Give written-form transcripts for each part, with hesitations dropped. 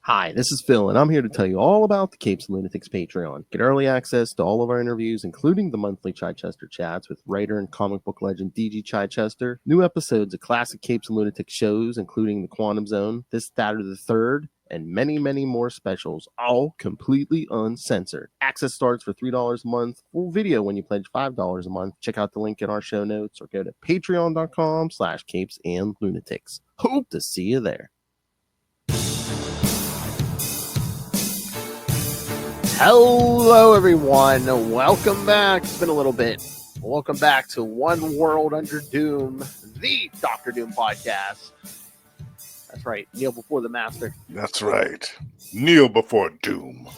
Hi, this is Phil, and I'm here to tell you all about the Capes and Lunatics Patreon. Get early access to all of our interviews, including the monthly Chichester chats with writer and comic book legend D.G. Chichester, new episodes of classic Capes and Lunatics shows, including The Quantum Zone, This, That, or the Third, and many, many more specials, all completely uncensored. Access starts for $3 a month, full video when you pledge $5 a month. Check out the link in our show notes or go to patreon.com/capesandlunatics. Hope to see you there. Hello, everyone. Welcome back. It's been a little bit. Welcome back to One World Under Doom, the Doctor Doom podcast. That's right. Kneel before the master. That's right. Kneel before doom.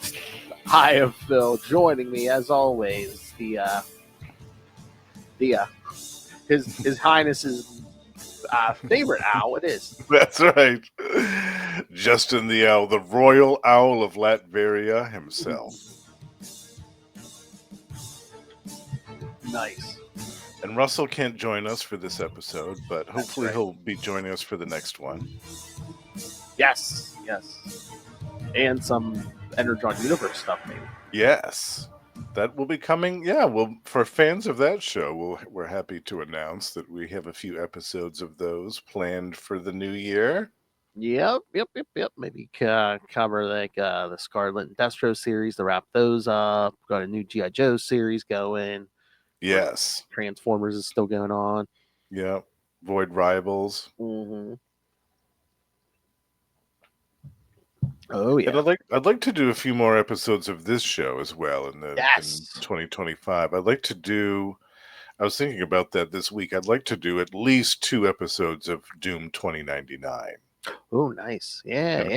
I am Phil. Joining me, as always, His Highness's favorite owl. It is. That's right. Justin the Owl, the Royal Owl of Latveria himself. Nice. And Russell can't join us for this episode, but hopefully right. he'll be joining us for the next one. Yes. And some Energon Universe stuff, maybe. Yes. That will be coming. Yeah, well, for fans of that show, we're happy to announce that we have a few episodes of those planned for the new year. Yep. Maybe cover like the Scarlet and Destro series to wrap those up. Got a new G.I. Joe series going. Yes. Transformers is still going on. Yeah. Void Rivals. Mm-hmm. Oh yeah. And I'd like to do a few more episodes of this show as well in 2025. I'd like to do. I was thinking about that this week. I'd like to do at least 2 episodes of Doom 2099. Oh, nice. Yeah.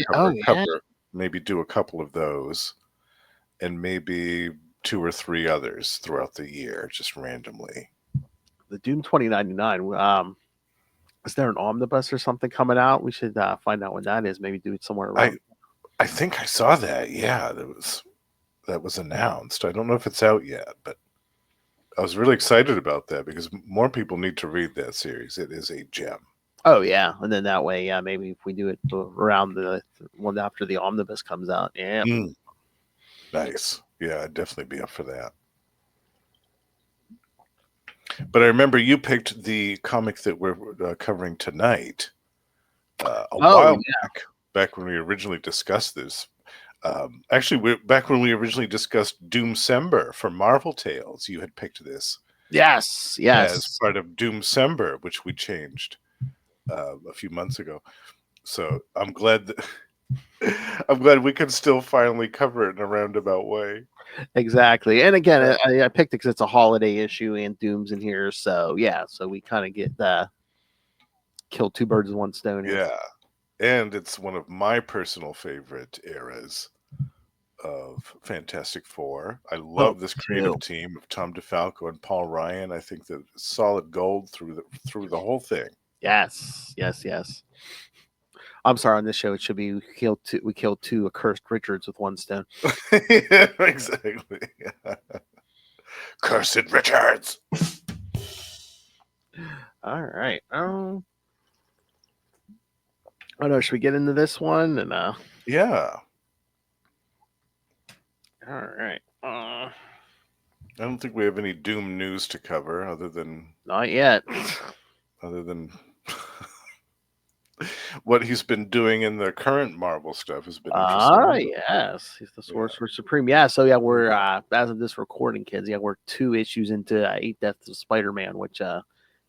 Maybe do a couple of those, and maybe 2 or 3 others throughout the year, just randomly. The Doom 2099. Is there an omnibus or something coming out? We should find out when that is. Maybe do it somewhere around. I think I saw that. Yeah, that was announced. I don't know if it's out yet, but I was really excited about that because more people need to read that series. It is a gem. Oh yeah, and then that way, yeah, maybe if we do it around the one after the omnibus comes out, yeah. Nice. Yeah, I'd definitely be up for that. But I remember you picked the comic that we're covering tonight a while back when we originally discussed this. Back when we originally discussed Doomcember for Marvel Tales, you had picked this. Yes. As part of Doomcember, which we changed a few months ago. So I'm glad we can still finally cover it in a roundabout way. Exactly. And again, I picked it because it's a holiday issue and Doom's in here. So yeah, so we kind of get kill 2 birds with 1 stone here. Yeah. And it's one of my personal favorite eras of Fantastic Four. I love this creative team of Tom DeFalco and Paul Ryan. I think that it's solid gold through the whole thing. Yes. I'm sorry, on this show it should be we killed 2 accursed Richards with 1 stone. Yeah, exactly. Cursed Richards. All right. I don't know, should we get into this one? And yeah. All right. I don't think we have any Doom news to cover other than not yet. Other than what he's been doing in the current Marvel stuff has been interesting. Yes, he's the Sorcerer Supreme. Yeah, so yeah, we're as of this recording, kids. Yeah, we're 2 issues into 8 Deaths of Spider-Man, which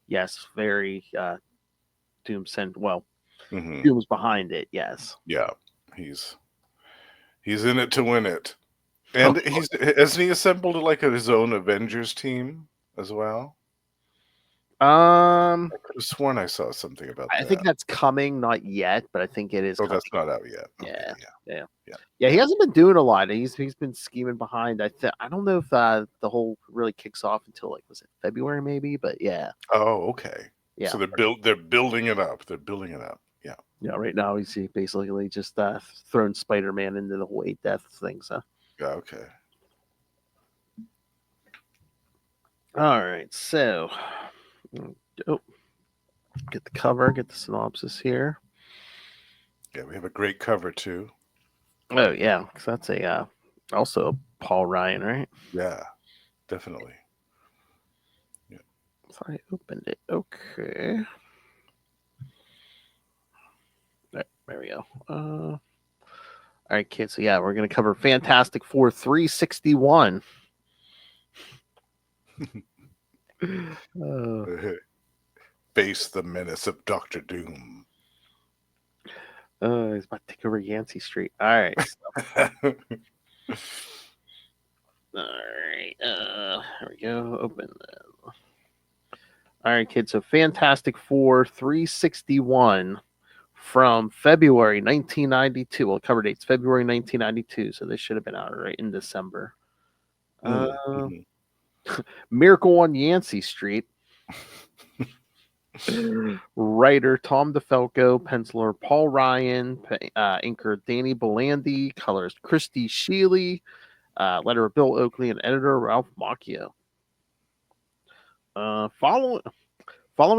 yes, very Doom sent. Well, Doom's behind it. Yes. Yeah, he's in it to win it, and hasn't he assembled like his own Avengers team as well? I could have sworn I saw something about that. I think that's coming, not yet, but I think it is. Oh, coming. That's not out yet. Yeah. Okay, yeah. He hasn't been doing a lot. He's been scheming behind. I don't know if the whole really kicks off until was it February maybe, but yeah. Oh, okay. Yeah. So they're building it up. Yeah. Yeah. Right now he's basically just thrown Spider-Man into the whole 8 Deaths thing. So. Yeah. Okay. All right. So. Get the cover, get the synopsis here. Yeah, we have a great cover too. Oh yeah, because that's a also a Paul Ryan, right? Yeah, definitely. Yeah. So I opened it. Okay. There we go. All right, kids. So yeah, we're gonna cover Fantastic Four 361. Uh, Face the menace of Doctor Doom. he's about to take over Yancy Street. All right. So, all right. There we go. Open that. All right, kids. So Fantastic Four 361 from February 1992. Well, cover dates February 1992. So this should have been out right in December. Miracle on Yancy Street. Writer Tom DeFalco, penciler Paul Ryan, inker Danny Belandi, colorist Christy Sheely, letterer Bill Oakley, and editor Ralph Macchio. Following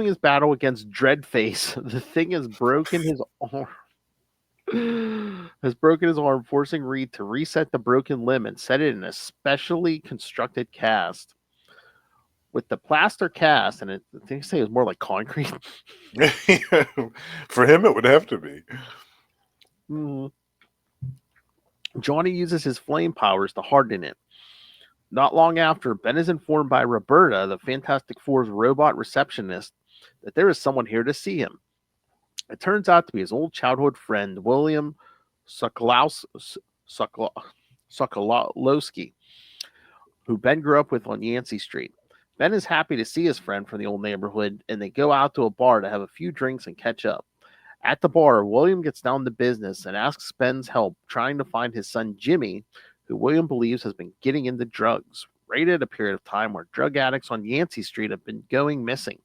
his battle against Dreadface, the Thing has broken his arm, forcing Reed to reset the broken limb and set it in a specially constructed cast. With the plaster cast, and they say it was more like concrete. For him, it would have to be. Johnny uses his flame powers to harden it. Not long after, Ben is informed by Roberta, the Fantastic Four's robot receptionist, that there is someone here to see him. It turns out to be his old childhood friend, William Sokolowski, who Ben grew up with on Yancy Street. Ben is happy to see his friend from the old neighborhood, and they go out to a bar to have a few drinks and catch up. At the bar, William gets down to business and asks Ben's help trying to find his son Jimmy, who William believes has been getting into drugs, right at a period of time where drug addicts on Yancy Street have been going missing.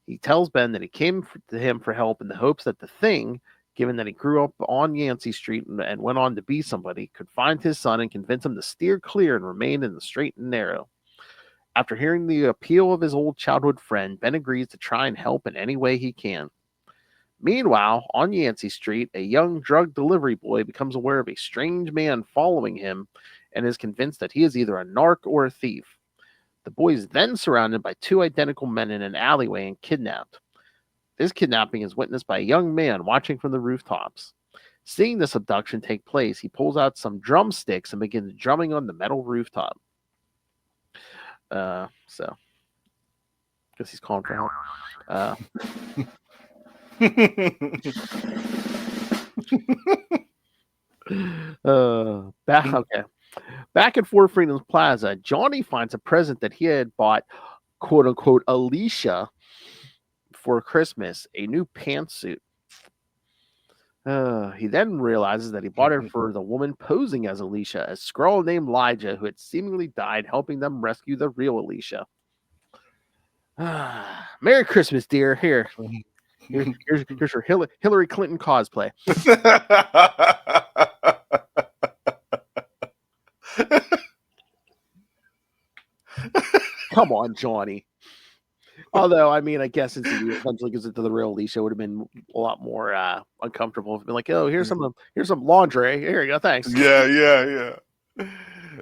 He tells Ben that he came to him for help in the hopes that the Thing, given that he grew up on Yancy Street and went on to be somebody, could find his son and convince him to steer clear and remain in the straight and narrow. After hearing the appeal of his old childhood friend, Ben agrees to try and help in any way he can. Meanwhile, on Yancy Street, a young drug delivery boy becomes aware of a strange man following him and is convinced that he is either a narc or a thief. The boy is then surrounded by two identical men in an alleyway and kidnapped. This kidnapping is witnessed by a young man watching from the rooftops. Seeing this abduction take place, he pulls out some drumsticks and begins drumming on the metal rooftop. So, guess he's calling for help. Back at Fort Freedom's Plaza, Johnny finds a present that he had bought, quote unquote, Alicia for Christmas, a new pantsuit. He then realizes that he bought it for the woman posing as Alicia, a Skrull named Elijah who had seemingly died helping them rescue the real Alicia. Merry Christmas, dear. Here's your Hillary Clinton cosplay. Come on, Johnny. Although, I mean, I guess since he eventually gives it to the real Alicia, it would have been a lot more uncomfortable. If it'd been like, oh, here's some lingerie. Here you go, thanks. Yeah.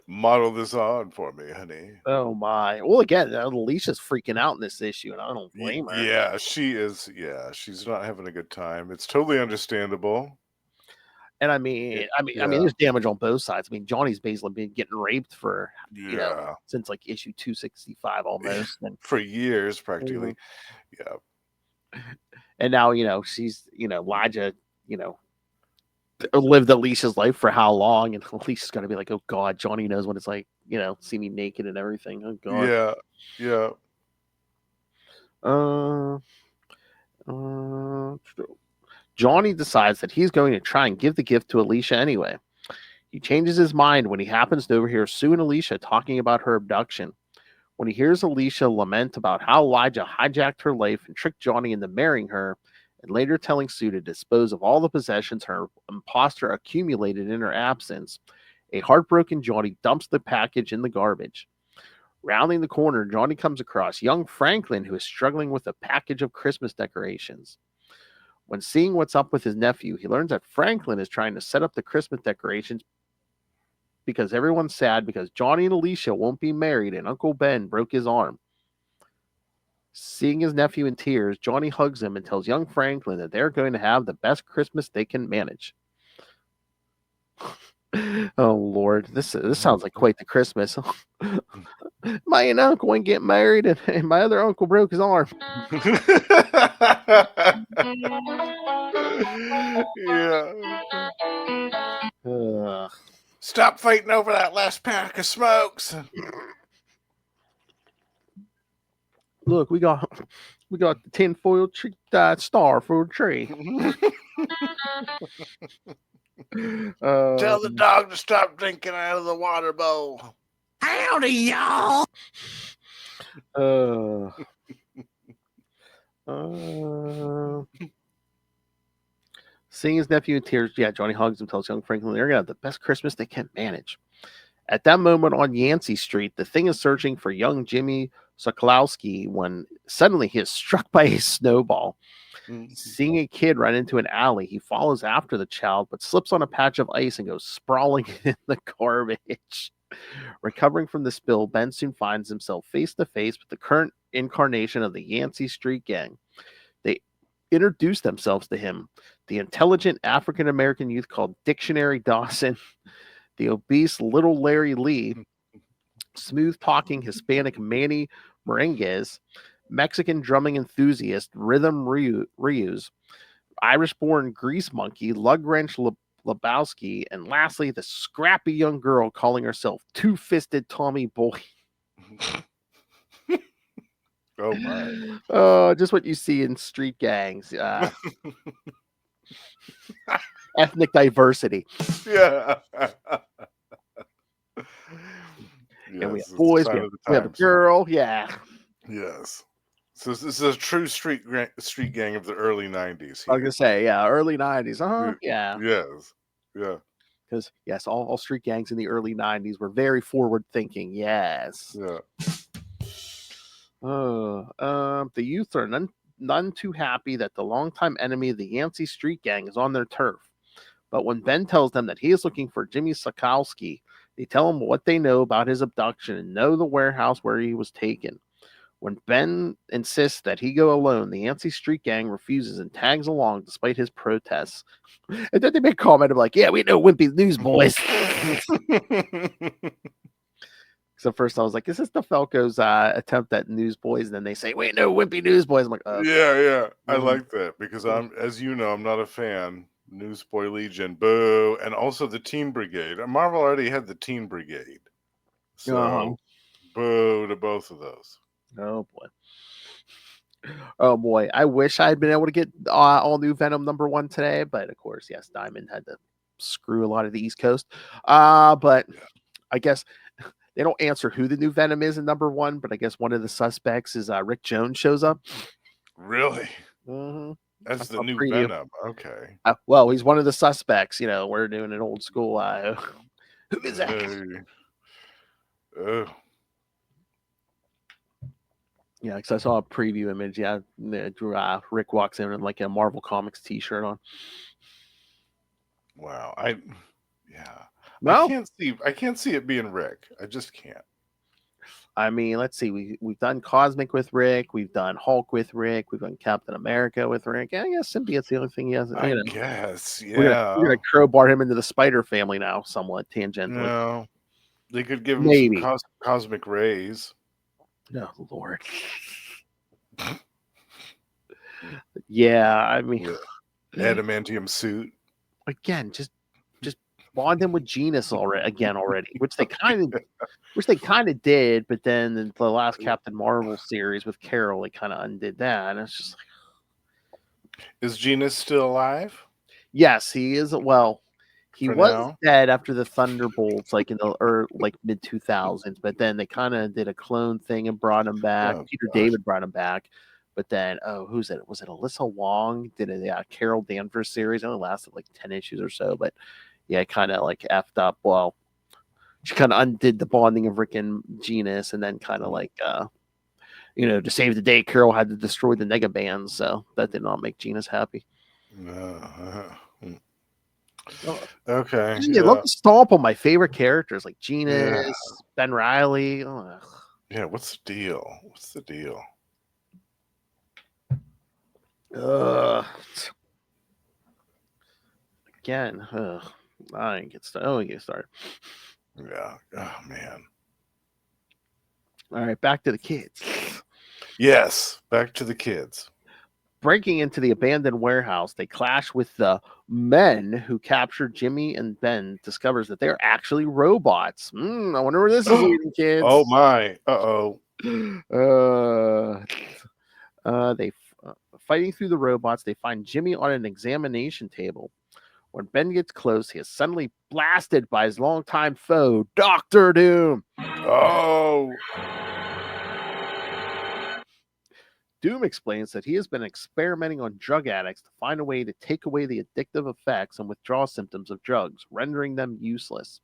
Model this on for me, honey. Oh my! Well, again, Alicia's freaking out in this issue, and I don't blame her. Yeah, she is. Yeah, she's not having a good time. It's totally understandable. And I mean, there's damage on both sides. I mean, Johnny's basically been getting raped for since like issue 265 almost, and for years practically. Yeah. And now she's Elijah lived Alicia's life for how long, and Alicia's gonna be like, oh God, Johnny knows what it's like, see me naked and everything. Oh God. Yeah. Johnny decides that he's going to try and give the gift to Alicia anyway. He changes his mind when he happens to overhear Sue and Alicia talking about her abduction. When he hears Alicia lament about how Elijah hijacked her life and tricked Johnny into marrying her, and later telling Sue to dispose of all the possessions her imposter accumulated in her absence, a heartbroken Johnny dumps the package in the garbage. Rounding the corner, Johnny comes across young Franklin, who is struggling with a package of Christmas decorations. When seeing what's up with his nephew, he learns that Franklin is trying to set up the Christmas decorations because everyone's sad because Johnny and Alicia won't be married and Uncle Ben broke his arm. Seeing his nephew in tears, Johnny hugs him and tells young Franklin that they're going to have the best Christmas they can manage. Oh, Lord. This sounds like quite the Christmas. My uncle ain't getting married, and my other uncle broke his arm. Yeah. Stop fighting over that last pack of smokes. Look, we got the tinfoil star for a tree. Tell the dog to stop drinking out of the water bowl. Howdy, y'all. Seeing his nephew in tears, Johnny hugs him, tells young Franklin they're gonna have the best Christmas they can manage. At that moment on Yancy Street, the Thing is searching for young Jimmy Sokolowski when suddenly he is struck by a snowball. Seeing a kid run into an alley, he follows after the child, but slips on a patch of ice and goes sprawling in the garbage. Recovering from the spill, Ben soon finds himself face to face with the current incarnation of the Yancy Street Gang. They introduce themselves to him: the intelligent African-American youth called Dictionary Dawson, the obese little Larry Lee, smooth-talking Hispanic Manny Merenguez, Mexican drumming enthusiast Rhythm Rios, Irish-born Grease Monkey Lugwrench Lebowski, and lastly, the scrappy young girl calling herself Two-Fisted Tommy Boy. Oh, my. Just what you see in street gangs. Ethnic diversity. Yeah. And we have boys, we have a girl. Yeah. Yes. So this is a true street gang of the early 90s. I was going to say, early 90s. Yeah. Yes. Yeah. Because, yes, all street gangs in the early 90s were very forward-thinking. Yes. Yeah. The youth are none too happy that the longtime enemy of the Yancy Street Gang is on their turf. But when Ben tells them that he is looking for Jimmy Sokolowski, they tell him what they know about his abduction and know the warehouse where he was taken. When Ben insists that he go alone, the Yancy Street Gang refuses and tags along despite his protests. And then they make a comment of like, yeah, we know wimpy newsboys. So first I was like, is this the Falco's attempt at newsboys? And then they say, wait, no, wimpy newsboys. I'm like, yeah. I like that because as you know, I'm not a fan. Newsboy Legion, boo. And also the Teen Brigade. Marvel already had the Teen Brigade. So boo to both of those. Oh boy. I wish I had been able to get all new Venom #1 today, but of course, yes, Diamond had to screw a lot of the East Coast. But I guess they don't answer who the new Venom is in #1, but I guess one of the suspects is Rick Jones shows up. Really? Mm-hmm. That's the new Venom. Okay. Well, he's one of the suspects. You know, we're doing an old school. Who is that? Yeah, because I saw a preview image. Yeah, Rick walks in with like a Marvel Comics T-shirt on. Wow. I can't see it being Rick. I just can't. I mean, let's see. We've done Cosmic with Rick. We've done Hulk with Rick. We've done Captain America with Rick. I guess Symbiote's the only thing he has. I guess, yeah. We're gonna crowbar him into the Spider family now, somewhat tangentially. No, they could give him some cosmic rays. No, Lord. Yeah, I mean, adamantium suit again. Just bond him with Genus already, which they kind of did, but then the last Captain Marvel series with Carol, they kind of undid that, and it's just like, is Genus still alive? Yes, he is. Well, he was dead after the Thunderbolts, like in the mid 2000s, but then they kind of did a clone thing and brought him back. Peter David brought him back. But then, who's it? Was it Alyssa Wong? Did a Carol Danvers series? It only lasted like 10 issues or so, but yeah, kind of like effed up. Well, she kind of undid the bonding of Rick and Genus, and then kind of like, to save the day, Carol had to destroy the Negabands, so that did not make Genus happy. Okay. They love to stomp on my favorite characters like Genus, Ben Riley. Ugh. Yeah, what's the deal? What's the deal? Again, I didn't get started. Oh, get started. Yeah. Oh man. All right, back to the kids. Yes, back to the kids. Breaking into the abandoned warehouse, they clash with the men who captured Jimmy, and Ben discovers that they're actually robots. I wonder where this is leading, kids. Oh my! They fighting through the robots. They find Jimmy on an examination table. When Ben gets close, he is suddenly blasted by his longtime foe, Dr. Doom. Oh. Doom explains that he has been experimenting on drug addicts to find a way to take away the addictive effects and withdrawal symptoms of drugs, rendering them useless.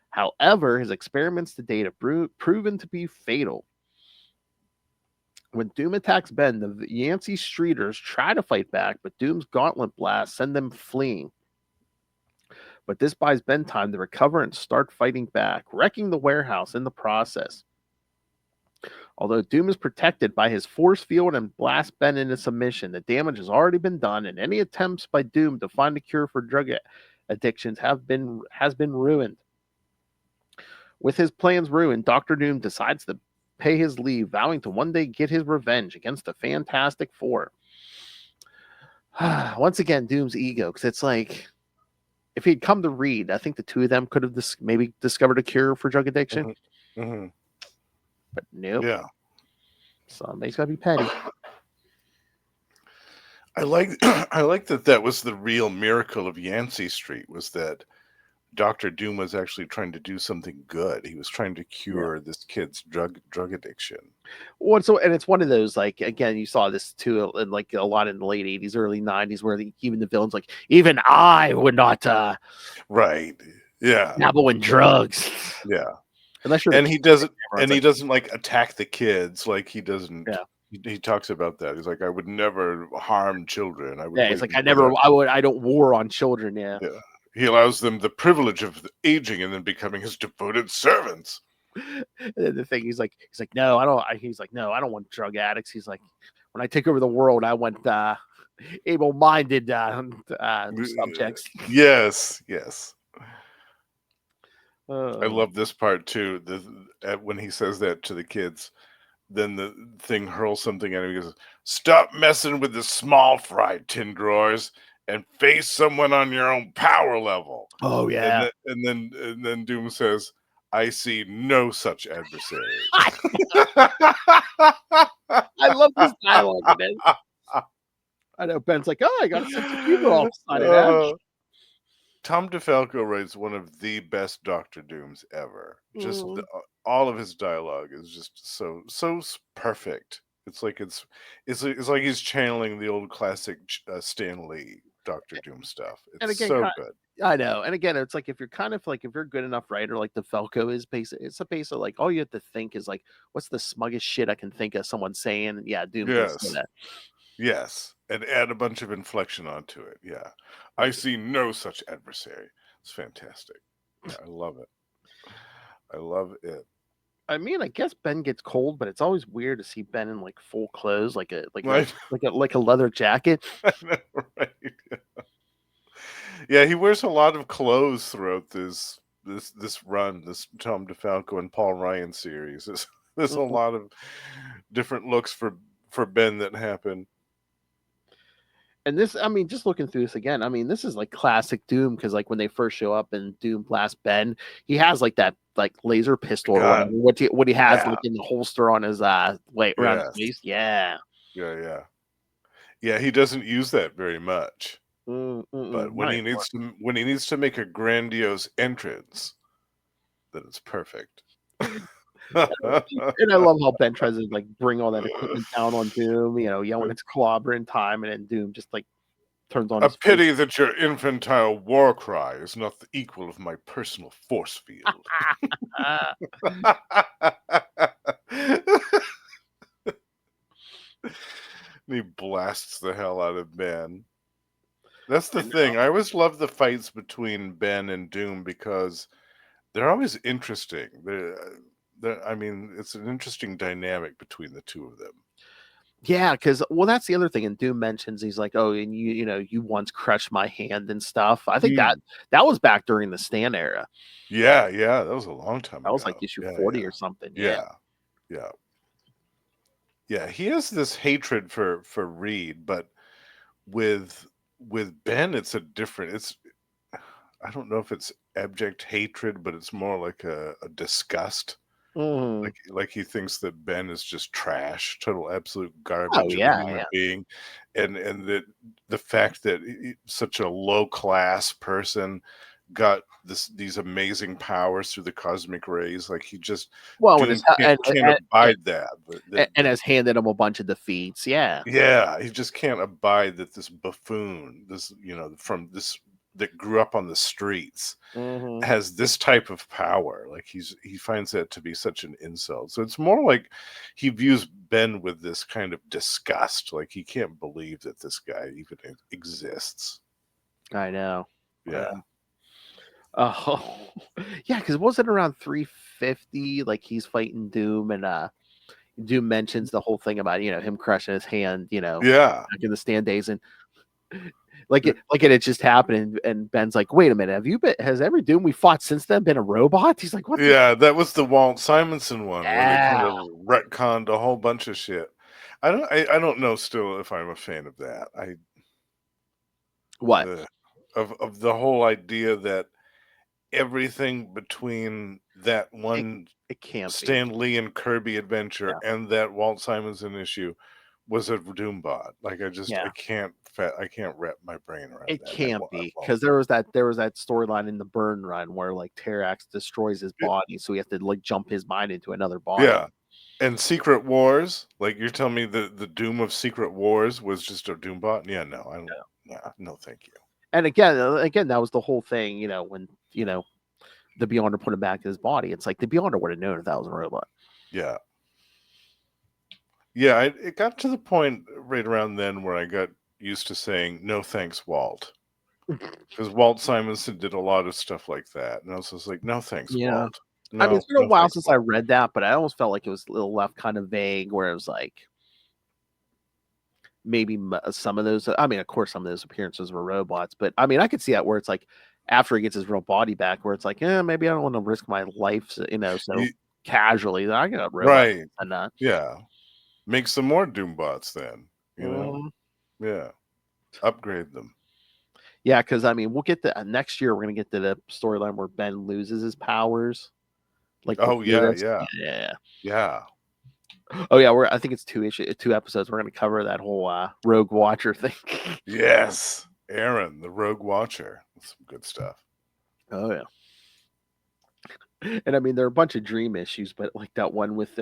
However, his experiments to date have proven to be fatal. When Doom attacks Ben, the Yancy Streeters try to fight back, but Doom's gauntlet blasts send them fleeing. But this buys Ben time to recover and start fighting back, wrecking the warehouse in the process. Although Doom is protected by his force field and blasts Ben into submission, the damage has already been done, and any attempts by Doom to find a cure for drug addictions has been ruined. With his plans ruined, Dr. Doom decides to pay his leave, vowing to one day get his revenge against the Fantastic Four. Once again, Doom's ego, because it's like, if he'd come to Reed, I think the two of them could have maybe discovered a cure for drug addiction. Mm-hmm. But nope. Yeah. Somebody's got to be petty. I like that was the real miracle of Yancy Street, was that Dr. Doom was actually trying to do something good. He was trying to cure this kid's drug addiction. Well, and it's one of those, like, again, you saw this too, in like a lot in the late 80s, early 90s, where even the villains, like, even I would not right. Yeah. dabble in drugs. Yeah. Unless you're, and he doesn't like attack the kids. Like, he doesn't. Yeah. He talks about that. He's like, I would never harm children. It's like, I don't war on children. Yeah. He allows them the privilege of aging and then becoming his devoted servants. And the thing, he's like, no, I don't. He's like, no, I don't want drug addicts. He's like, when I take over the world, I want able-minded subjects. Yes. I love this part too. When he says that to the kids, then the thing hurls something at him. He goes, "Stop messing with the small fried tin drawers and face someone on your own power level." Oh yeah. And then Doom says, "I see no such adversary." I love this dialogue, man. I know Ben's like, "Oh, I got a sense of humor all of a sudden." Tom DeFalco writes one of the best Dr. Dooms ever. Just all of his dialogue is just so perfect. It's like like he's channeling the old classic Stan Lee Dr. Doom stuff. It's so good. I know. And again, it's like, if you're good enough writer like DeFalco is, it's a base of like, all you have to think is like, what's the smuggest shit I can think of someone saying? And yeah, Doom can say that. Yes, and add a bunch of inflection onto it. Yeah, I see no such adversary. It's fantastic. Yeah, I love it. I love it. I mean, I guess Ben gets cold, but it's always weird to see Ben in like full clothes, like a leather jacket. I know, right? Yeah, he wears a lot of clothes throughout this run, this Tom DeFalco and Paul Ryan series. There's a lot of different looks for Ben that happen. And this, I mean, just looking through this again, I mean, this is like classic Doom, because like when they first show up and Doom blasts Ben, he has like that like laser pistol or whatever, what he has like in the holster on his around his waist. Yeah, he doesn't use that very much. But when he needs to make a grandiose entrance, then it's perfect. And I love how Ben tries to like bring all that equipment down on Doom, when it's clobbering time, and then Doom just like turns on. A pity that your infantile war cry is not the equal of my personal force field. And he blasts the hell out of Ben. That's the thing. I always love the fights between Ben and Doom because they're always interesting. I mean, it's an interesting dynamic between the two of them. Yeah, because that's the other thing. And Doom mentions he's like, "Oh, and you once crushed my hand and stuff." I think that was back during the Stan era. Yeah, that was a long time ago. That was like issue 40 or something. Yeah. He has this hatred for Reed, but with Ben, it's a different. I don't know if it's abject hatred, but it's more like a disgust. Like he thinks that Ben is just trash, total absolute garbage of a human being, and that the fact that such a low class person got these amazing powers through the cosmic rays, like he just can't abide that, and has handed him a bunch of defeats. Yeah, he just can't abide that this buffoon, this from this that grew up on the streets, has this type of power. Like he finds that to be such an insult. So it's more like he views Ben with this kind of disgust. Like he can't believe that this guy even exists. I know. Yeah. Oh, yeah, because wasn't it around 350? Like he's fighting Doom, and Doom mentions the whole thing about him crushing his hand. Back in the Stan days, and like it had just happened, and Ben's like, "Wait a minute, has every Doom we fought since then been a robot?" He's like, "What?" Yeah, that was the Walt Simonson one where they kind of retconned a whole bunch of shit. I don't know still if I'm a fan of that. Of the whole idea that everything between that one it can't Stan Lee and Kirby adventure and that Walt Simonson issue was a Doombot. Like I can't wrap my brain around it. That. Can't be, because there was that storyline in the Burn Run where like Terax destroys his body, so he has to like jump his mind into another body. Yeah. And Secret Wars, like you're telling me the Doom of Secret Wars was just a Doombot? Yeah, no, I don't. Yeah, no, thank you. And again, that was the whole thing. When the Beyonder put him back in his body, it's like the Beyonder would have known if that was a robot. Yeah. Yeah, it got to the point right around then where I got used to saying, "No thanks, Walt." Because Walt Simonson did a lot of stuff like that. And I was just like, "No thanks, Walt." No, I mean, it's been a while since I read that, but I almost felt like it was a little left kind of vague, where it was like maybe some of those. I mean, of course, some of those appearances were robots, but I mean, I could see that where it's like after he gets his real body back, where it's like, maybe I don't want to risk my life, so casually. That I got a robot and that. Yeah, make some more Doombots then. Yeah, upgrade them. Yeah, because I mean, we'll get to next year. We're gonna get to the storyline where Ben loses his powers. Like, yeah. Oh yeah, I think it's 2 episodes. We're gonna cover that whole Rogue Watcher thing. Yes, Aaron, the Rogue Watcher. That's some good stuff. Oh yeah. And I mean, there are a bunch of dream issues, but like that one with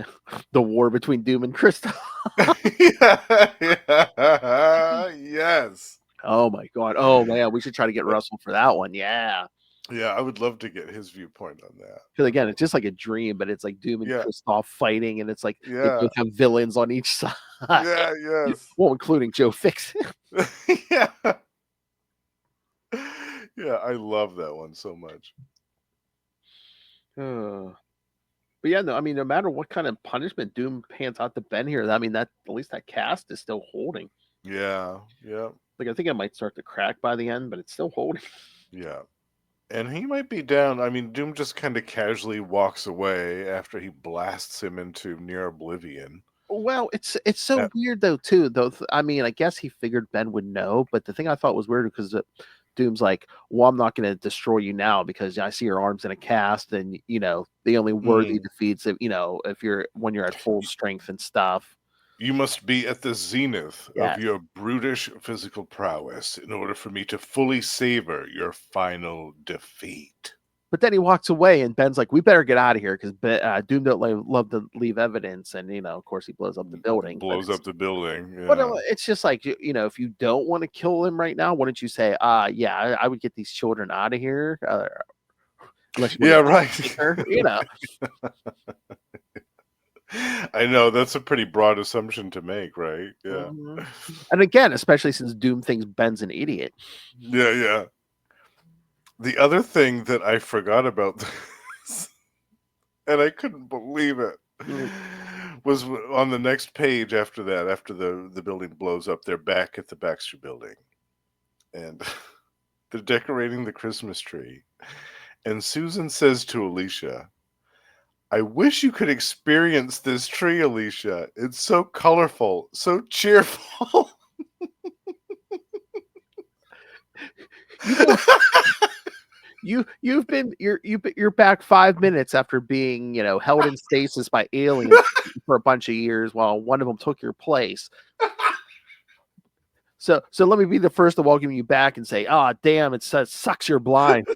the war between Doom and Crystal. Yes. Oh my god. Oh man, we should try to get Russell for that one. Yeah. Yeah, I would love to get his viewpoint on that. Because again, it's just like a dream, but it's like Doom and Kristoff fighting, and it's like they both have villains on each side. Yeah, yes. Well, including Joe Fix. Yeah. Yeah, I love that one so much. But yeah, no, I mean, no matter what kind of punishment Doom hands out to Ben here, I mean, that at least that cast is still holding. Yeah. Like I think it might start to crack by the end, but it's still holding. Yeah. And he might be down. I mean, Doom just kind of casually walks away after he blasts him into near oblivion. Well, it's so weird though, too. Though I mean, I guess he figured Ben would know, but the thing I thought was weird because Doom's like, "Well, I'm not going to destroy you now because I see your arms in a cast, and the only worthy defeats if when you're at full strength and stuff. You must be at the zenith of your brutish physical prowess in order for me to fully savor your final defeat." But then he walks away, and Ben's like, "We better get out of here because Doom don't love to leave evidence." And of course, he blows up the building. Yeah. But it's just like if you don't want to kill him right now, wouldn't you say, I would get these children out of here? Yeah, right. I know that's a pretty broad assumption to make, right? Yeah. Mhm. And again, especially since Doom thinks Ben's an idiot. Yeah, yeah. The other thing that I forgot about this, and I couldn't believe it, Mm. was on the next page after that, after the building blows up, they're back at the Baxter building. And they're decorating the Christmas tree. And Susan says to Alicia, I wish you could experience this tree, Alicia. It's so colorful, so cheerful. You're back 5 minutes after being held in stasis by aliens for a bunch of years while one of them took your place. So let me be the first to welcome you back and say, "Ah, oh, damn, it sucks you're blind."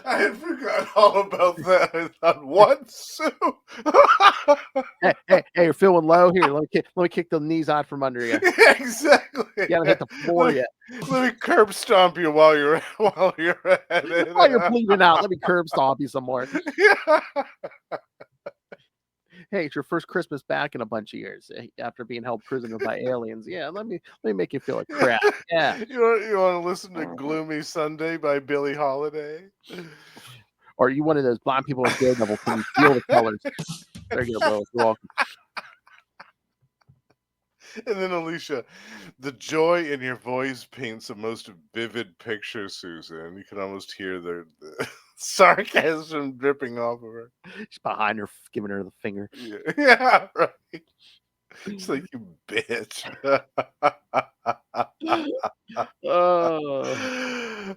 I had forgotten all about that. I thought, what, Sue? hey, you're feeling low here. Let me kick the knees out from under you. Yeah, exactly. You haven't hit the floor yet. Let me curb stomp you while you're at it. While you're bleeding out, let me curb stomp you some more. Yeah. Hey, it's your first Christmas back in a bunch of years after being held prisoner by aliens. Yeah, let me make you feel like crap. Yeah. You want to listen to Gloomy Sunday by Billie Holiday? Or are you one of those blind people in Daredevil? Can you feel the colors? There you go, bro. You're welcome. And then Alicia, the joy in your voice paints a most vivid picture, Susan. You can almost hear the sarcasm dripping off of her. She's behind her, giving her the finger. Yeah, right. It's like, you bitch.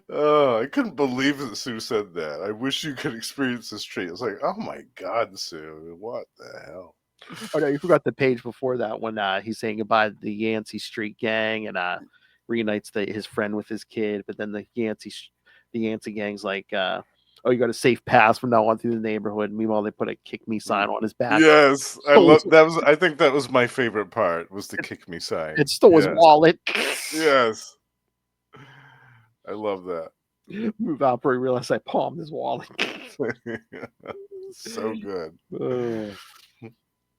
Oh, I couldn't believe that Sue said that. I wish you could experience this tree. It's like, oh my God, Sue, what the hell? Oh no, you forgot the page before that when he's saying goodbye to the Yancy Street Gang and reunites his friend with his kid. But then the Yancy Gang's like, "Oh, you got a safe pass from now on through the neighborhood." And meanwhile, they put a "kick me" sign on his back. Yes, I love that. I think that was my favorite part. Was the "kick me" sign? It stole his wallet. Yes, I love that. Move out before he realized I palmed his wallet. So good.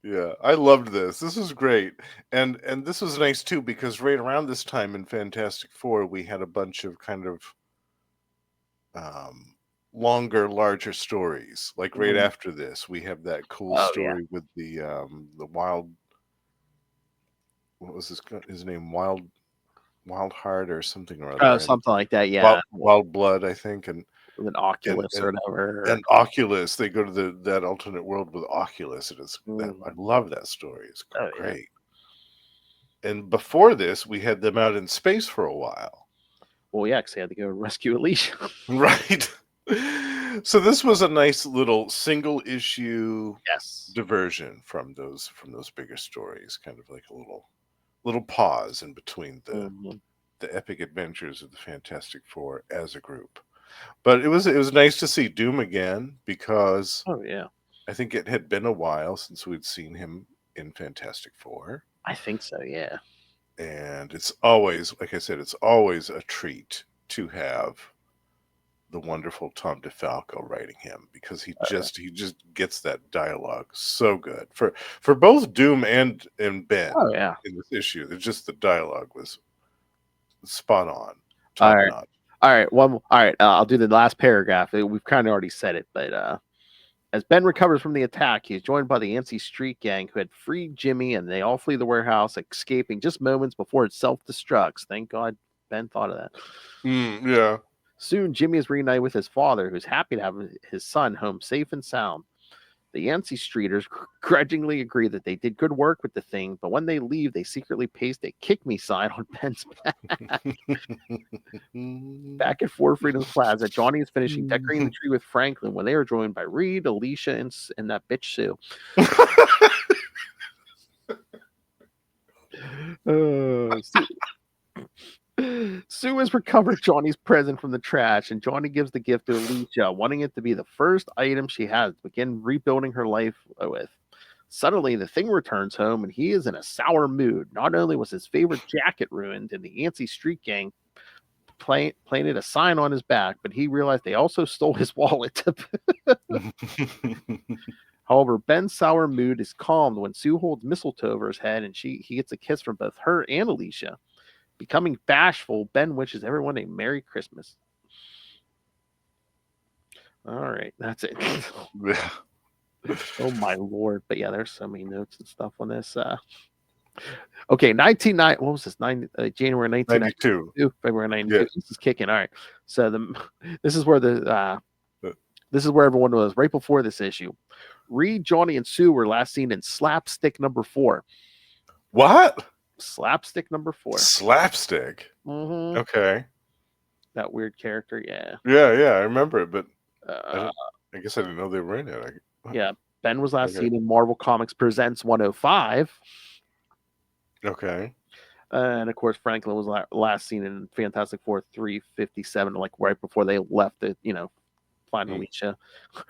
Yeah, I loved this. This was great. And this was nice too, because right around this time in Fantastic Four, we had a bunch of kind of longer, larger stories. Like right after this, we have that cool story with the wild, what was his name? Wild Heart or something or other. Something like that, yeah. Wild Blood, I think, and with an Oculus or whatever. And Oculus, they go to that alternate world with Oculus. It is I love that story. It's great. Yeah. And before this, we had them out in space for a while. Well, yeah, because they had to go rescue Alicia. Right. So this was a nice little single issue diversion from those bigger stories, kind of like a little pause in between the epic adventures of the Fantastic Four as a group. But it was nice to see Doom again, because I think it had been a while since we'd seen him in Fantastic Four. I think so, yeah. And it's always, like I said, it's always a treat to have the wonderful Tom DeFalco writing him, because he just gets that dialogue so good for both Doom and Ben. Oh yeah, in this issue, it's just the dialogue was spot on. All right, I'll do the last paragraph. We've kind of already said it, but as Ben recovers from the attack, he's joined by the Yancy Street Gang, who had freed Jimmy, and they all flee the warehouse, escaping just moments before it self-destructs. Thank God Ben thought of that. Yeah. Soon, Jimmy is reunited with his father, who's happy to have his son home safe and sound. The Yancy Streeters grudgingly agree that they did good work with the thing, but when they leave, they secretly paste a "kick me" sign on Ben's back. Back at Ford Freedom's Plaza, Johnny is finishing decorating the tree with Franklin when they are joined by Reed, Alicia, and that bitch Sue. Sue has recovered Johnny's present from the trash, and Johnny gives the gift to Alicia, wanting it to be the first item she has to begin rebuilding her life with. Suddenly, the Thing returns home, and he is in a sour mood. Not only was his favorite jacket ruined, and the Yancy Street Gang planted a sign on his back, but he realized they also stole his wallet. However, Ben's sour mood is calmed when Sue holds mistletoe over his head, and he gets a kiss from both her and Alicia. Becoming bashful, Ben wishes everyone a Merry Christmas. All right, that's it. Oh my lord! But yeah, there's so many notes and stuff on this. Okay, 1990. What was this? January 1992, February 92. Yeah. This is kicking. All right, so this is where this is where everyone was right before this issue. Reed, Johnny, and Sue were last seen in Slapstick number 4. What? Slapstick number 4. Slapstick. Mm-hmm. Okay. That weird character. Yeah. Yeah, I remember it, but I guess I didn't know they were in it. Yeah, Ben was last seen in Marvel Comics Presents 105. Okay. And of course, Franklin was last seen in Fantastic Four 357, like right before they left it, find Alicia.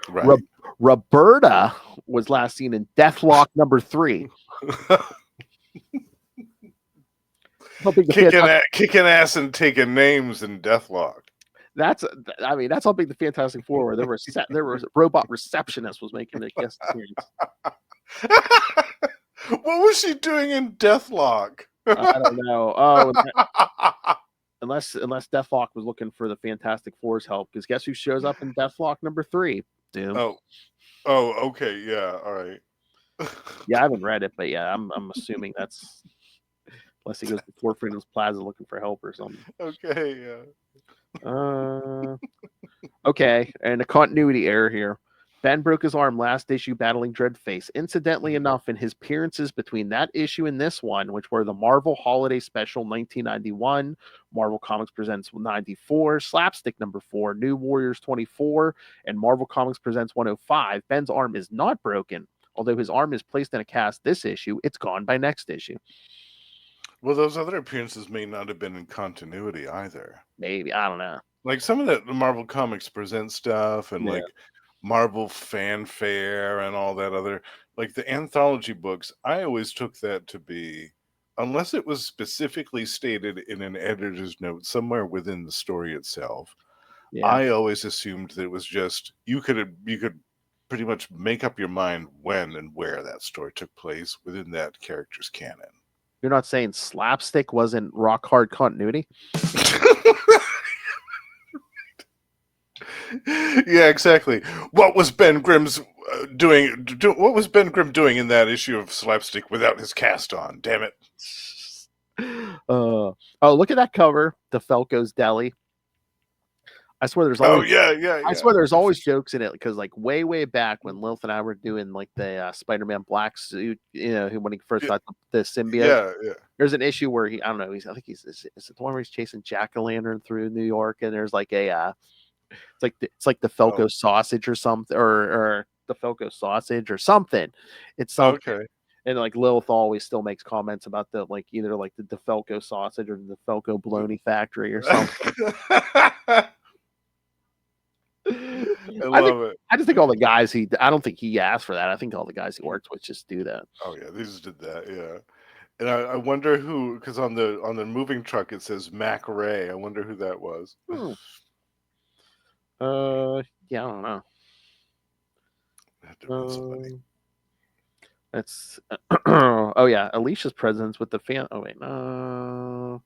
Right. Roberta was last seen in Deathlock number 3. Kicking ass and taking names in Deathlock. That's how big the Fantastic Four were. There was a robot receptionist was making a guest appearance. What was she doing in Deathlock? I don't know. Oh, unless Deathlock was looking for the Fantastic Four's help, because guess who shows up in Deathlock number 3? Doom. Oh, okay, yeah, all right. Yeah, I haven't read it, but yeah, I'm assuming that's unless he goes to Fort Freedom's Plaza looking for help or something. Okay, yeah. Okay, and a continuity error here. Ben broke his arm last issue battling Dreadface. Incidentally enough, in his appearances between that issue and this one, which were the Marvel Holiday Special 1991, Marvel Comics Presents 94, Slapstick number 4, New Warriors 24, and Marvel Comics Presents 105, Ben's arm is not broken. Although his arm is placed in a cast this issue, it's gone by next issue. Well, those other appearances may not have been in continuity either. Maybe. I don't know. Like some of that Marvel Comics Present stuff and like Marvel Fanfare and all that other, like the anthology books, I always took that to be, unless it was specifically stated in an editor's note somewhere within the story itself, I always assumed that it was just, you could pretty much make up your mind when and where that story took place within that character's canon. You're not saying Slapstick wasn't rock hard continuity? Yeah, exactly. What was Ben Grimm's doing? What was Ben Grimm doing in that issue of Slapstick without his cast on? Damn it! Oh, look at that cover, DeFalco's Deli. I swear there's always I swear there's always jokes in it, because like way back when Lilith and I were doing like the Spider-Man black suit, when he first got the symbiote. Yeah. There's an issue where I don't know, is it the one where he's chasing Jack-o'-lantern through New York, and there's like a it's like the Falco sausage or something, or the Falco sausage or something. It's something. Okay. And like Lilith always still makes comments about the either like the DeFalco sausage or the DeFalco bologna factory or something. I just think all the guys I don't think he asked for that. I think all the guys he works with just do that. Oh yeah, they just did that. Yeah. And I wonder who, because on the moving truck it says Mac Ray. I wonder who that was. Yeah, I don't know. That's oh yeah, Alicia's presence with the fan. Oh wait, no.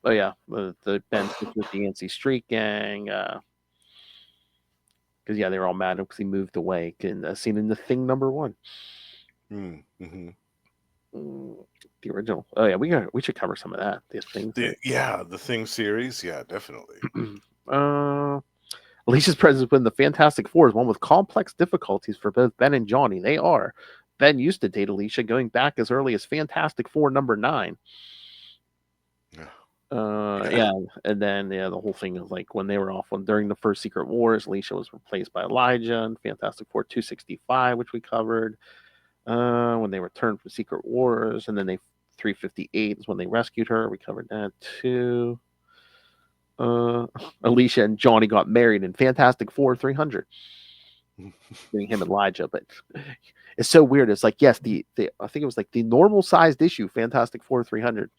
Oh yeah, the Ben with the Yancy Street Gang. Because they were all mad because he moved away. And seen in The Thing number 1. Mm-hmm. The original. Oh yeah, we should cover some of that. The Thing. The Thing series. Yeah, definitely. Alicia's presence within the Fantastic Four is one with complex difficulties for both Ben and Johnny. They are. Ben used to date Alicia going back as early as Fantastic Four number 9. And then the whole thing is like when they were off during the first Secret Wars, Alicia was replaced by Elijah in Fantastic Four 265, which we covered. When they returned from Secret Wars, and then 358 is when they rescued her. We covered that too. Alicia and Johnny got married in Fantastic Four 300. Getting him and Elijah, but it's so weird. It's like, yes, the I think it was like the normal sized issue, Fantastic Four 300.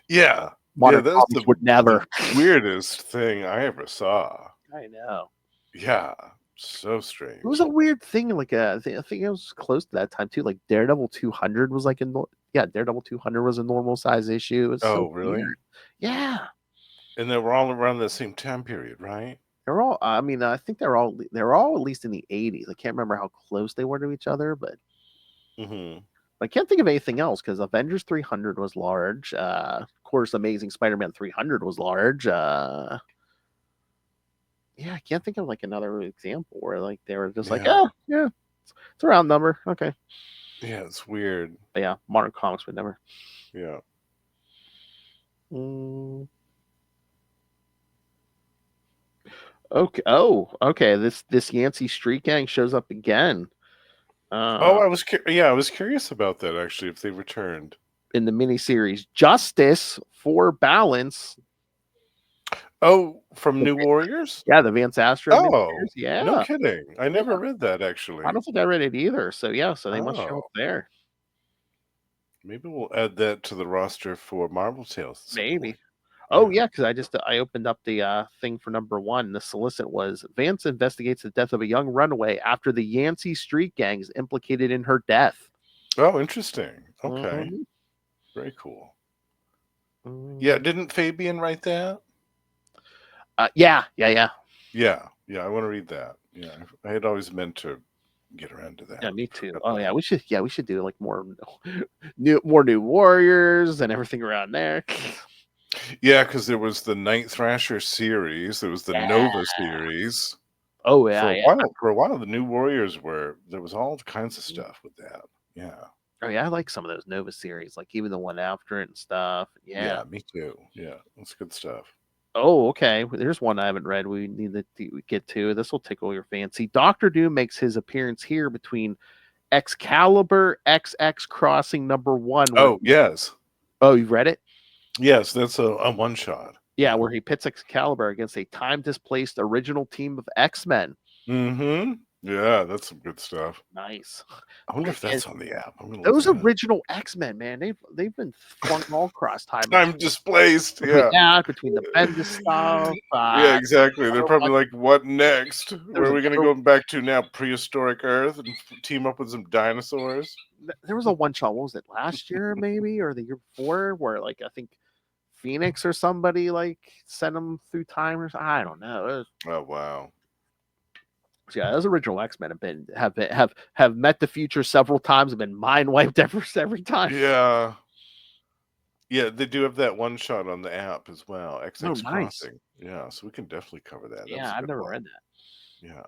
Yeah. Modern that's comics would never. the weirdest thing I ever saw. I know. Yeah. So strange. It was a weird thing. Like, I think it was close to that time too. Like Daredevil 200 was like Daredevil 200 was a normal size issue. It was so really? weird. Yeah. And they were all around the same time period, right? They're all. I mean, I think they're all at least in the 80s. I can't remember how close they were to each other, but I can't think of anything else because Avengers 300 was large. Of course, Amazing Spider-Man 300 was large. I can't think of like another example where like they were just like, oh yeah, it's a round number. Okay. Yeah, it's weird. But yeah, modern comics would never. Yeah. Okay. Oh, okay. This Yancy Street Gang shows up again. I was curious about that actually. If they returned in the miniseries Justice for Balance. Oh, from New Warriors? Yeah, the Vance Astro. Oh, yeah. No kidding. I never read that actually. I don't think I read it either. So yeah, so they must show up there. Maybe we'll add that to the roster for Marvel Tales. Maybe. Oh yeah, because I opened up the thing for number 1. The solicit was Vance investigates the death of a young runaway after the Yancy Street Gang is implicated in her death. Oh, interesting. Okay, very cool. Yeah, didn't Fabian write that? Yeah. I want to read that. Yeah, I had always meant to get around to that. Yeah, me too. Oh yeah, we should do like more new Warriors and everything around there. Yeah, because there was the Night Thrasher series, there was the Nova series. Oh yeah, for a while, the New Warriors there was all kinds of stuff with that. Yeah. Oh yeah, I like some of those Nova series, like even the one after it and stuff. Yeah, me too. Yeah, that's good stuff. Oh, okay. There's one I haven't read. We need to get to. This will tickle your fancy. Doctor Doom makes his appearance here between Excalibur XX Crossing #1. Oh yes. Oh, you've read it? Yes, that's a one shot. Yeah, where he pits Excalibur against a time displaced original team of X-Men. Yeah, that's some good stuff. Nice. I wonder if that's on the app. Those original X-Men, man, they've been flung all across time displaced. Between the Bendis stuff. Yeah, exactly. They're probably like, what next? Where are we going to go back to now? Prehistoric Earth and team up with some dinosaurs? There was a one shot. What was it? Last year, maybe, or the year before, where like I think Phoenix or somebody like sent them through time or something. I don't know. Oh wow. Yeah, those original X-Men have met the future several times and been mind wiped every time. Yeah, they do have that one shot on the app as well. XX Crossing. Yeah, so we can definitely cover that. Yeah, I've never read that. Yeah.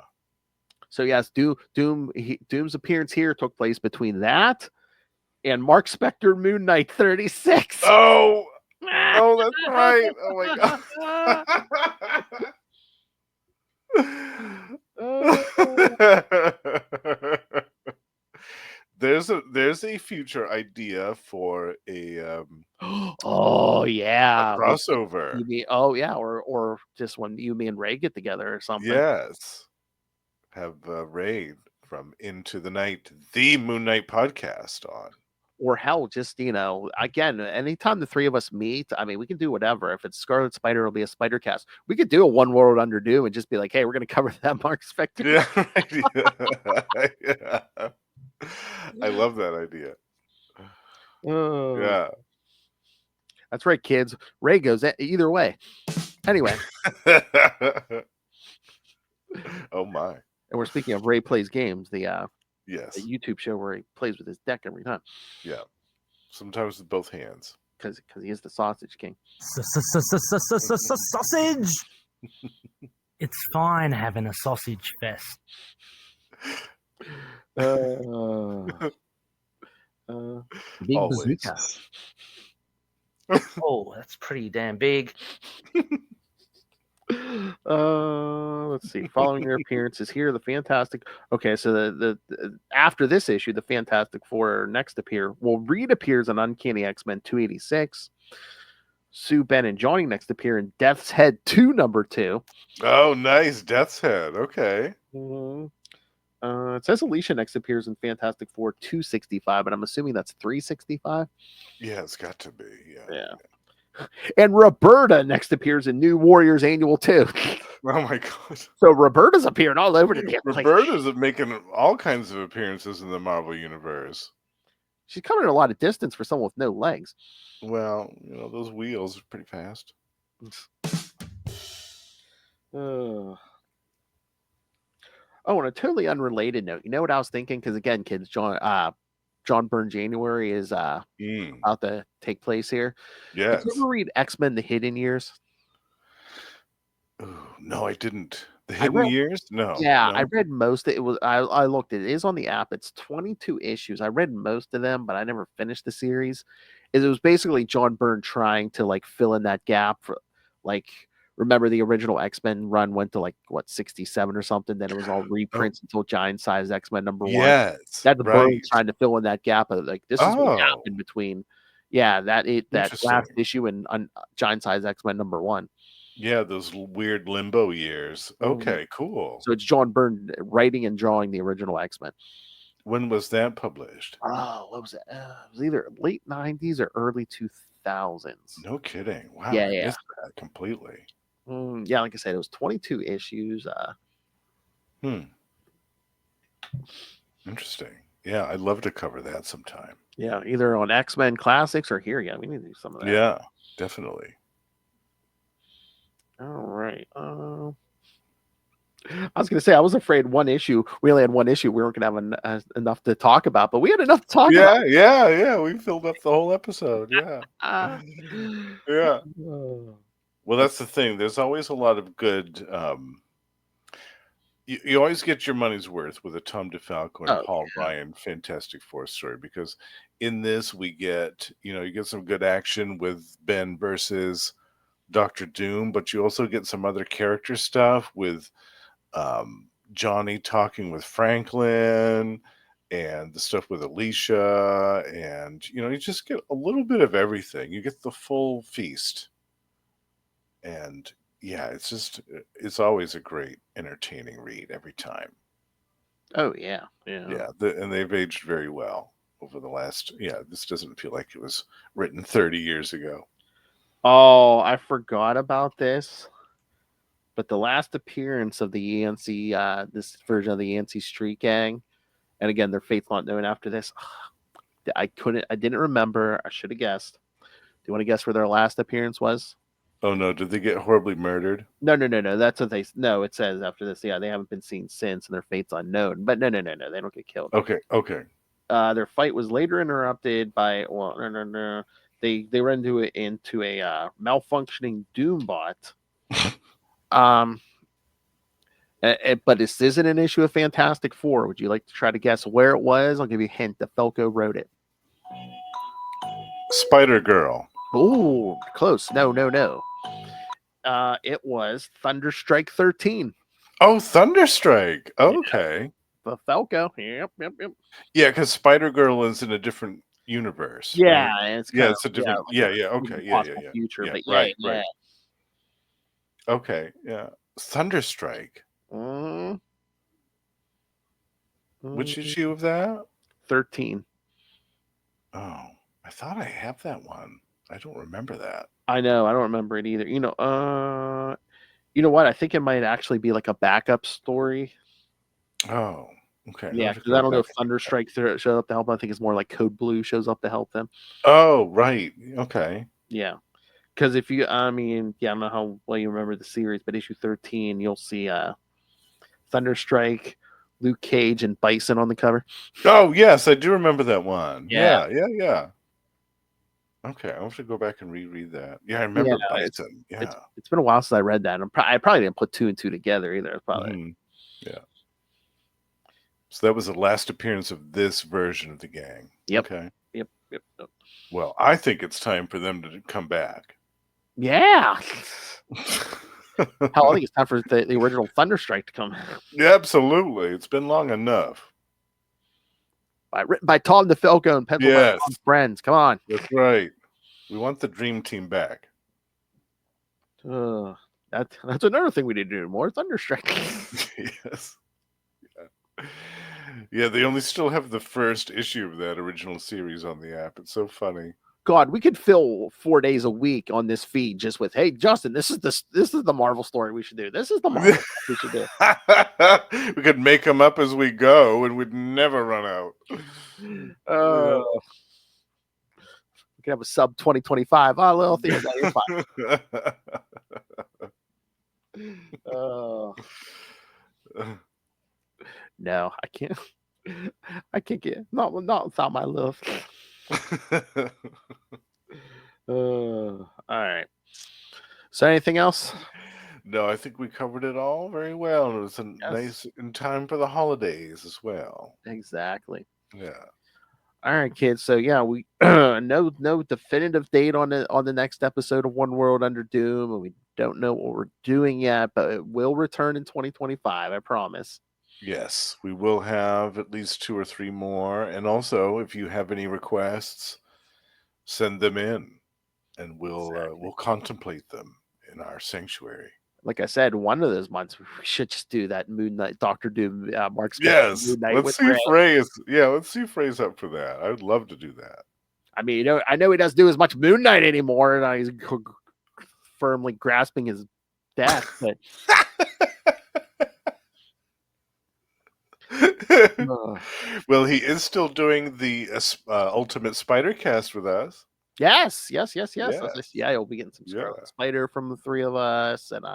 So yes, Doom's appearance here took place between that and Mark Spector Moon Knight 36. Oh, that's right. Oh my god. There's a future idea for a oh yeah, a crossover. Or just when you, me, and Ray get together or something. Yes, have Ray from Into the Night, the Moon Knight podcast on. Or hell, just, again, anytime the three of us meet, I mean, we can do whatever. If it's Scarlet Spider, it'll be a Spider Cast. We could do a One World Under Doom and just be like, hey, we're going to cover that Mark Spector. Yeah, yeah. I love that idea. Yeah. That's right, kids. Ray goes either way. Anyway. Oh, my. And we're speaking of Ray Plays Games, the YouTube show where he plays with his deck every time. Yeah. Sometimes with both hands. Because he is the Sausage King. Sausage! It's fine having a sausage fest. Big bazooka. Oh, that's pretty damn big. Let's see. Following their appearances here, the Fantastic. Okay, so the after this issue, the Fantastic Four next appear. Well, Reed appears on Uncanny X-Men 286. Sue, Ben, and Johnny next appear in Death's Head 2 #2. Oh, nice. Death's Head. Okay. It says Alicia next appears in Fantastic Four 265, but I'm assuming that's 365. Yeah, it's got to be. Yeah. And Roberta next appears in New Warriors Annual 2. Oh my god. So Roberta's appearing all over the damn place. Roberta's making all kinds of appearances in the Marvel universe. She's covering a lot of distance for someone with no legs. Well, those wheels are pretty fast. Oh, on a totally unrelated note, you know what I was thinking? Because again, kids, John Byrne January is about to take place here. Yes. Did you ever read X-Men: The Hidden Years? Ooh, no, I didn't. The Hidden Years? No. Yeah, no. I read most of it. I looked at it. It is on the app. It's 22 issues. I read most of them, but I never finished the series. It was basically John Byrne trying to like fill in that gap for remember the original X-Men run went to 67 or something, then it was all reprints until Giant Size X-Men #1. Yes. That's Byrne trying to fill in that gap of this is what Oh. happened between that last issue and Giant Size X-Men #1. Yeah, those weird limbo years. Okay, cool. So it's John Byrne writing and drawing the original X-Men. When was that published? Oh, what was it? It was either late 90s or early 2000s. No kidding. Wow. Yeah, I yeah. missed that completely. Yeah, like I said, it was 22 issues. Interesting. Yeah, I'd love to cover that sometime. Yeah, either on X-Men Classics or here. Yeah, we need to do some of that. Yeah, definitely. All right. I was going to say, I was afraid we only had one issue. We weren't going to have enough to talk about, but we had enough to talk about. Yeah. We filled up the whole episode. Yeah. Yeah. Well, that's the thing. There's always a lot of good. You always get your money's worth with a Tom DeFalco and Paul Ryan Fantastic Four story, because in this we get, you get some good action with Ben versus Dr. Doom, but you also get some other character stuff with Johnny talking with Franklin and the stuff with Alicia, and you just get a little bit of everything. You get the full feast. And yeah, it's always a great, entertaining read every time. Oh, yeah. And they've aged very well over the last, this doesn't feel like it was written 30 years ago. Oh, I forgot about this. But the last appearance of the Yancy, this version of the Yancy Street Gang, and again, their fate's not known after this. I didn't remember. I should have guessed. Do you want to guess where their last appearance was? Oh no, did they get horribly murdered? No. That's what it says after this. Yeah, they haven't been seen since, and their fate's unknown. But no, they don't get killed. Okay. Their fight was later interrupted by They run into a malfunctioning Doombot. But this isn't an issue of Fantastic Four. Would you like to try to guess where it was? I'll give you a hint. DeFalco wrote it. Spider-Girl. Oh, close. No. It was Thunderstrike 13. Oh, Thunderstrike. Okay. DeFalco. Yep. Yeah, because Spider-Girl is in a different universe. Yeah, right? it's a different. Okay. Yeah. Future, yeah. But right. Okay. Yeah. Thunderstrike. Which issue of that? 13. Oh, I thought I have that one. I don't remember that. I know. I don't remember it either. You know what? I think it might actually be like a backup story. Oh, okay. Yeah, because I don't know if Thunderstrike showed up to help them. I think it's more like Code Blue shows up to help them. Oh, right. Okay. Yeah. Because I don't know how well you remember the series, but issue 13, you'll see Thunderstrike, Luke Cage, and Bison on the cover. Oh, yes, I do remember that one. Yeah. Okay, I'll have to go back and reread that. Yeah, I remember Bison. It's been a while since I read that. And I probably didn't put 2 and 2 together either. It's probably. Yeah. So that was the last appearance of this version of the gang. Yep. Okay. Yep. Well, I think it's time for them to come back. Yeah. Hell, I think it's time for the original Thunderstrike to come. Yeah, absolutely. It's been long enough. Written by Tom DeFalco and penciled by Tom's friends. Come on. That's right. We want the Dream Team back. That's another thing we need to do. More Thunderstrike. Yes. Yeah. Yeah, they only still have the first issue of that original series on the app. It's so funny. God, we could fill 4 days a week on this feed just with, hey, Justin, this is the Marvel story we should do. This is the Marvel stuff we should do. We could make them up as we go, and we'd never run out. We could have a sub 2025. Oh, little Theo, you're fine. No, I can't. I can't get not without my love. All right. So, anything else? No, I think we covered it all very well. It was nice in time for the holidays as well. Exactly. Yeah. All right, kids. So yeah, we no definitive date on the next episode of One World Under Doom, and we don't know what we're doing yet, but it will return in 2025. I promise. Yes, we will have at least 2 or 3 more, and also if you have any requests, send them in, and we'll contemplate them in our sanctuary. Like I said, one of those months we should just do that Moon Knight, Doctor Doom, Mark. Yes, Moon Knight let's see Frey's. Yeah, let's see Frey's up for that. I would love to do that. I mean, I know he doesn't do as much Moon Knight anymore, and he's firmly grasping his death, but. Well, he is still doing the Ultimate Spider cast with us. Yes. Yeah, you'll be getting some Scarlet Spider from the three of us, and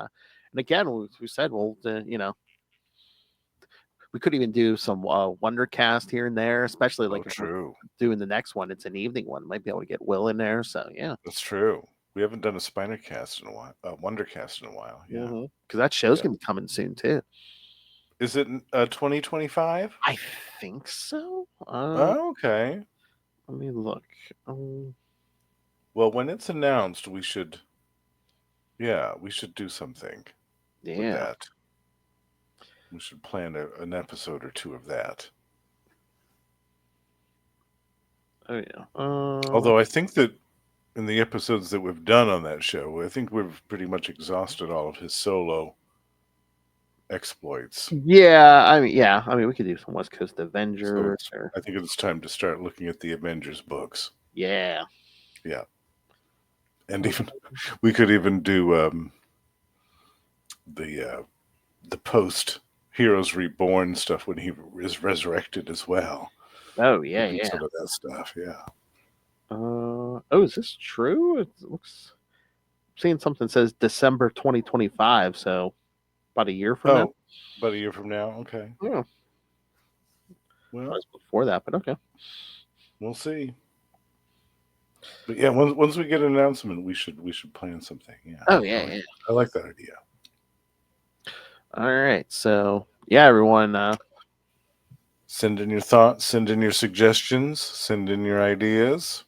again, we said, well, we could even do some Wonder cast here and there, especially like if we're doing the next one. It's an evening one, might be able to get Will in there. So yeah, that's true. We haven't done a Spider cast in a while, Wonder cast in a while. Yeah, because that show's gonna be coming soon too. Is it 2025? I think so. Okay. Let me look. Well, when it's announced, we should do something. Yeah. With that. We should plan an episode or 2 of that. Oh yeah. Although I think that in the episodes that we've done on that show, I think we've pretty much exhausted all of his solo exploits. Yeah, I mean, we could do some West Coast Avengers. So I think it's time to start looking at the Avengers books. Yeah. Yeah. And even we could even do the post Heroes Reborn stuff when he is resurrected as well. Oh yeah, yeah. Some of that stuff, yeah. Is this true? It looks. I'm seeing something says December 2025, so about a year from now. About a year from now. Okay. Yeah. Well, before that, but okay. We'll see. But yeah, once we get an announcement, we should plan something. Yeah. Oh yeah, I like that idea. All right, so yeah, everyone. Send in your thoughts, send in your suggestions, send in your ideas.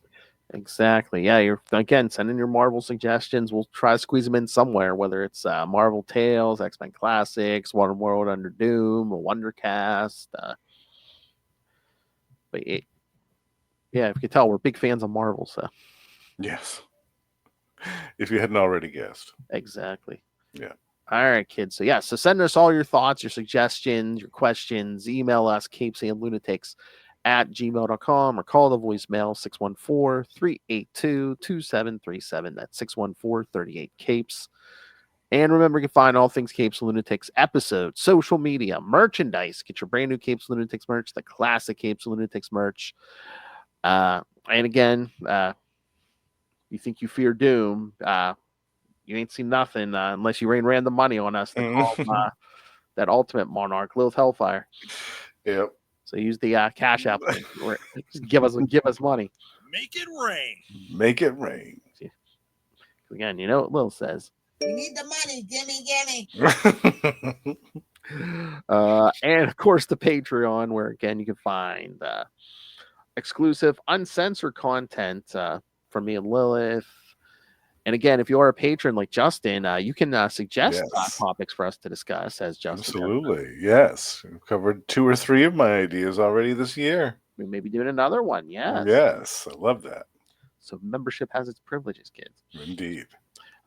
Exactly. Yeah, you're again sending your Marvel suggestions. We'll try to squeeze them in somewhere, whether it's Marvel Tales, X-Men Classics, One World Under Doom, a Wondercast. But yeah, if you can tell, we're big fans of Marvel. So yes, if you hadn't already guessed. Exactly. Yeah. All right, kids. So so send us all your thoughts, your suggestions, your questions. Email us CapesandLunatics@gmail.com or call the voicemail 614-382-2737. That's 614-38-CAPES. And remember, you can find all things Capes and Lunatics episodes, social media, merchandise. Get your brand new Capes and Lunatics merch, the classic Capes and Lunatics merch. And again, you think you fear doom, you ain't seen nothing unless you rain random money on us. That Ultimate Monarch, Lilith Hellfire. Yep. So use the Cash App link. Just give us money. Make it rain. Make it rain. Again, you know what Lil says. We need the money. Gimme. And of course the Patreon, where again you can find exclusive uncensored content from me and Lilith. And again, if you are a patron like Justin, you can suggest topics for us to discuss, as Justin. Absolutely, yes. We've covered 2 or 3 of my ideas already this year. We may be doing another one. Yes, I love that. So membership has its privileges, kids. Indeed.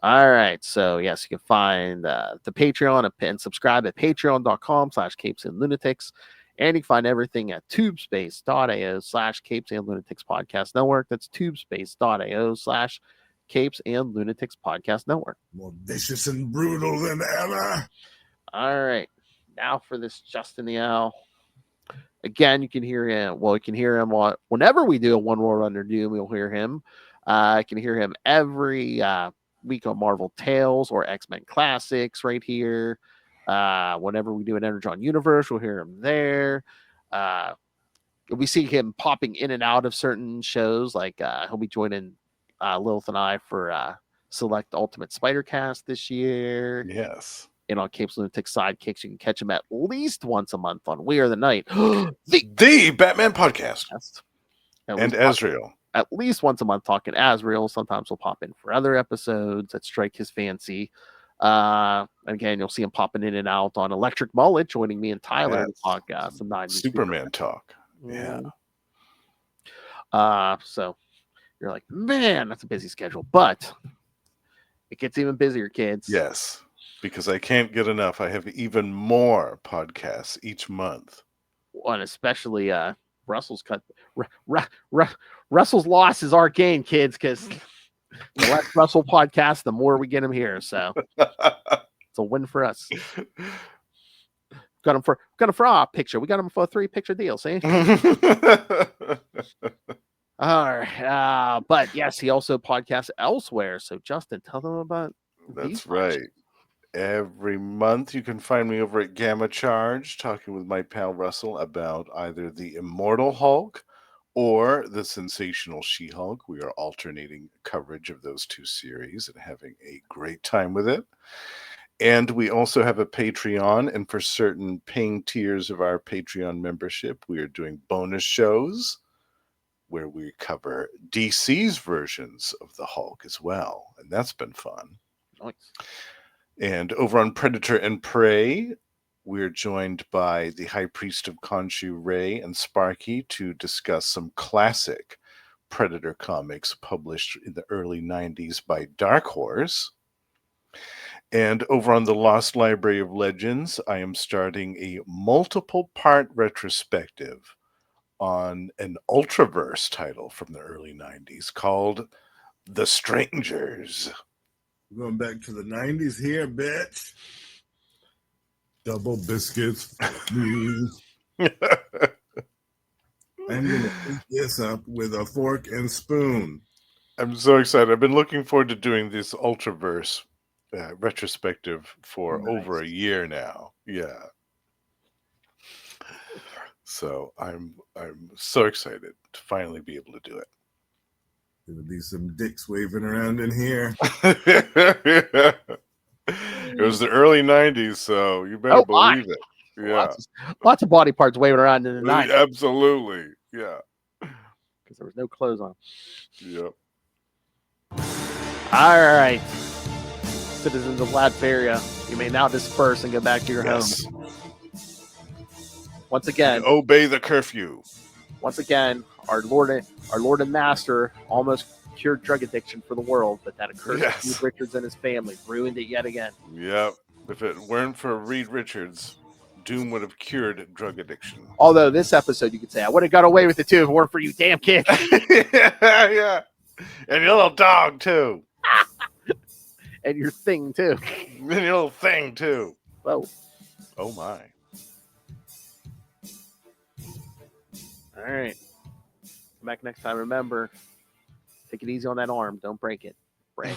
All right. So yes, you can find the Patreon and subscribe at patreon.com/CapesandLunatics. And you can find everything at tubespace.io/Capes and Lunatics Podcast Network. That's tubespace.io/Capes and Lunatics Podcast Network. More vicious and brutal than ever. All right. Now for this Justin the Owl. Again, you can hear him. Well, you can hear him whenever we do a One World Under Doom, you'll hear him. You can hear him every week on Marvel Tales or X-Men Classics right here. Whenever we do an Energon Universe, we'll hear him there. We see him popping in and out of certain shows, like he'll be joining Lilith and I for Select Ultimate Spider Cast this year. Yes. And on Capes Lunatics Sidekicks, you can catch him at least once a month on We Are the Night. the Batman podcast. And Azrael. At least once a month talking Azrael. Sometimes we'll pop in for other episodes that strike his fancy. Again, you'll see him popping in and out on Electric Mullet, joining me and Tyler to talk some 90s Superman talk. Yeah. So you're like, man, that's a busy schedule, but it gets even busier, kids. Yes, because I can't get enough. I have even more podcasts each month. And especially Russell's Russell's loss is our gain, kids, because the less Russell podcast, the more we get him here. So it's a win for us. Got him for a picture. We got him for a 3-picture deal. See. All right. But yes, he also podcasts elsewhere. So Justin, tell them about. That's right. Every month you can find me over at Gamma Charge talking with my pal Russell about either the Immortal Hulk or the Sensational She-Hulk. We are alternating coverage of those two series and having a great time with it. And we also have a Patreon, and for certain paying tiers of our Patreon membership, we are doing bonus shows where we cover DC's versions of the Hulk as well. And that's been fun. Nice. And over on Predator and Prey, we're joined by the High Priest of Khonshu, Ray, and Sparky to discuss some classic Predator comics published in the early 90s by Dark Horse. And over on the Lost Library of Legends, I am starting a multiple-part retrospective on an Ultraverse title from the early 90s called The Strangers. Going back to the 90s here, bitch. Double biscuits. Please. I'm going to eat this up with a fork and spoon. I'm so excited. I've been looking forward to doing this Ultraverse retrospective for over a year now. Yeah. So I'm so excited to finally be able to do it. Gonna be some dicks waving around in here. It was the early 90s, so you better believe it. Yeah. Lots of body parts waving around in the 90s. Absolutely. Yeah. Because there was no clothes on. Yep. All right. Citizens of Latveria, you may now disperse and go back to your homes. Once again, obey the curfew. Once again, our Lord and Master almost cured drug addiction for the world, but that occurred to Reed Richards and his family, ruined it yet again. Yep. If it weren't for Reed Richards, Doom would have cured drug addiction. Although this episode, you could say, I would have got away with it too if it weren't for you damn kids. Yeah. And your little dog too. And your thing too. And your little thing too. Whoa. Oh my. All right. Come back next time. Remember, take it easy on that arm. Don't break it. Break.